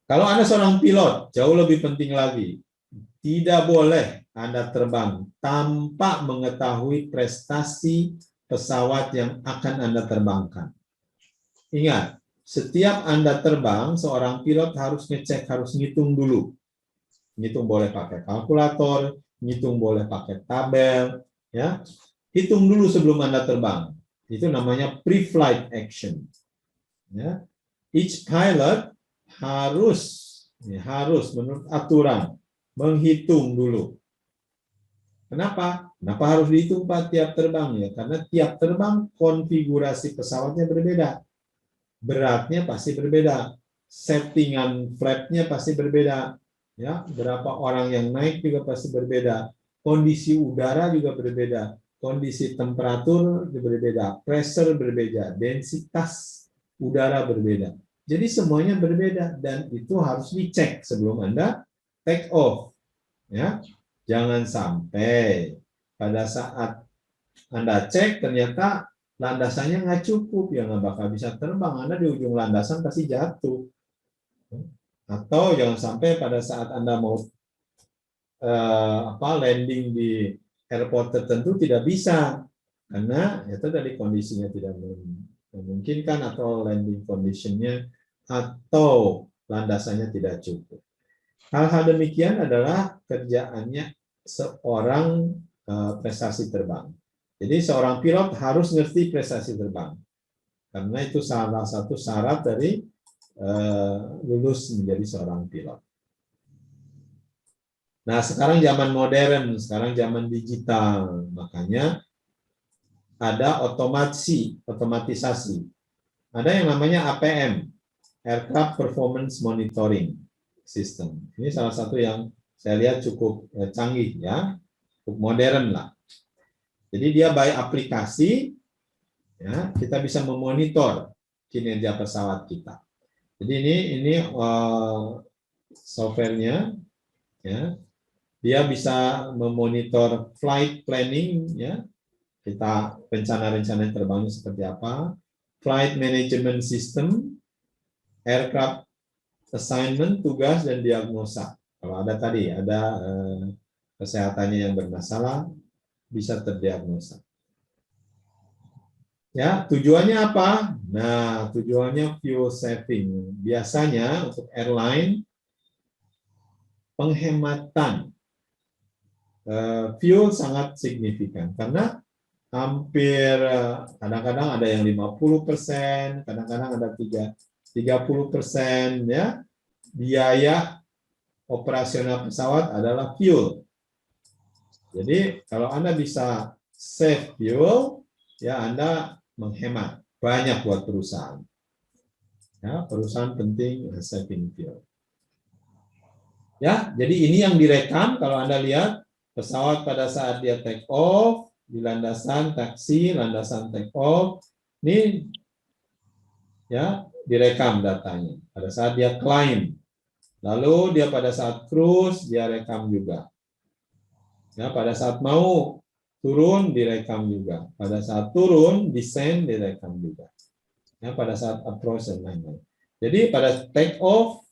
Kalau Anda seorang pilot, jauh lebih penting lagi. Tidak boleh Anda terbang tanpa mengetahui prestasi pesawat yang akan Anda terbangkan. Ingat, setiap Anda terbang, seorang pilot harus ngecek, harus ngitung dulu. Ngitung boleh pakai kalkulator, ngitung boleh pakai tabel, ya. Hitung dulu sebelum Anda terbang. Itu namanya pre-flight action. Ya. Each pilot harus menurut aturan menghitung dulu. Kenapa? Kenapa harus dihitung Pak tiap terbang ya? Karena tiap terbang konfigurasi pesawatnya berbeda. Beratnya pasti berbeda. Settingan flapnya pasti berbeda. Ya, berapa orang yang naik juga pasti berbeda. Kondisi udara juga berbeda. Kondisi temperatur berbeda. Pressure berbeda. Densitas udara berbeda. Jadi semuanya berbeda dan itu harus dicek sebelum Anda take off. Ya, jangan sampai pada saat Anda cek ternyata landasannya nggak cukup, ya nggak bakal bisa terbang. Anda di ujung landasan pasti jatuh. Atau jangan sampai pada saat Anda mau landing di airport tertentu tidak bisa karena itu tadi kondisinya tidak memungkinkan atau landing conditionnya atau landasannya tidak cukup. Hal-hal demikian adalah kerjaannya seorang prestasi terbang. Jadi seorang pilot harus ngerti prestasi terbang. Karena itu salah satu syarat dari lulus menjadi seorang pilot. Nah, sekarang zaman modern, sekarang zaman digital. Makanya ada otomatisasi. Ada yang namanya APM, Aircraft Performance Monitoring System. Ini salah satu yang saya lihat cukup canggih ya, cukup modern lah. Jadi dia by aplikasi, ya kita bisa memonitor kinerja pesawat kita. Jadi ini softwarenya, ya dia bisa memonitor flight planning, ya kita rencana-rencana terbangnya seperti apa, flight management system, aircraft assignment, tugas dan diagnosa. Kalau ada tadi ada kesehatannya yang bermasalah, bisa terdiagnosa. Ya, tujuannya apa? Nah, tujuannya fuel saving. Biasanya untuk airline penghematan fuel sangat signifikan karena hampir kadang-kadang ada yang 50%, kadang-kadang ada 30% ya. Biaya operasional pesawat adalah fuel. Jadi kalau Anda bisa save fuel, ya Anda menghemat banyak buat perusahaan. Ya, perusahaan penting saving fuel. Ya, jadi ini yang direkam kalau Anda lihat pesawat pada saat dia take off di landasan taksi, landasan take off, ini ya direkam datanya. Pada saat dia climb, lalu dia pada saat cruise dia rekam juga. Ya, pada saat mau turun direkam juga. Pada saat turun descend direkam juga. Ya, pada saat approach dan lain-lain. Jadi pada take off,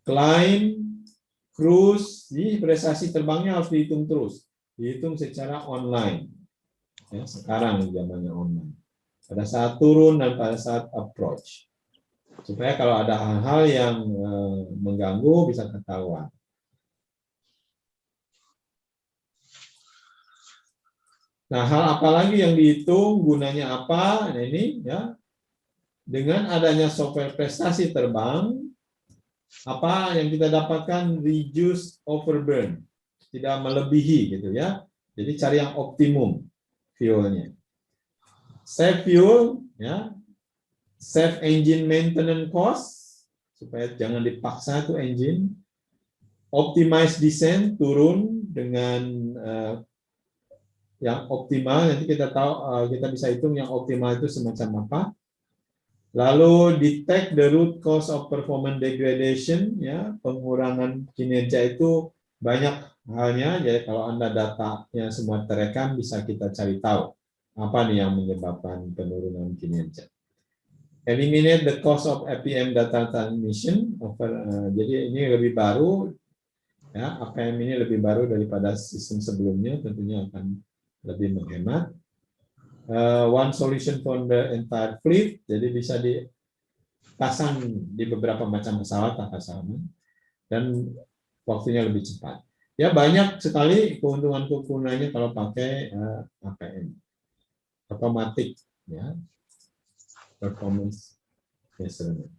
climb, cruise, jadi prestasi terbangnya harus dihitung terus. Dihitung secara online. Ya, sekarang zamannya online. Pada saat turun dan pada saat approach. Supaya kalau ada hal-hal yang mengganggu bisa ketahuan. Nah, hal apa lagi yang dihitung, gunanya apa? Nah, ini ya. Dengan adanya software prestasi terbang, apa yang kita dapatkan? Reduce overburn. Tidak melebihi gitu ya. Jadi cari yang optimum fuelnya. Save fuel, ya. Save engine maintenance cost supaya jangan dipaksa itu engine. Optimize descent, turun dengan yang optimal. Nanti kita tahu kita bisa hitung yang optimal itu semacam apa. Lalu detect the root cause of performance degradation, ya pengurangan kinerja itu banyak halnya. Jadi kalau Anda datanya semua terekam bisa kita cari tahu apa nih yang menyebabkan penurunan kinerja. Eliminate the cost of APM data transmission jadi ini lebih baru ya, APM ini lebih baru daripada sistem sebelumnya, tentunya akan lebih menghemat. One solution for the entire fleet, jadi bisa dipasang di beberapa macam pesawat tanpa sama dan waktunya lebih cepat. Ya banyak sekali keuntungannya kalau pakai APM otomatis ya, performance measurement.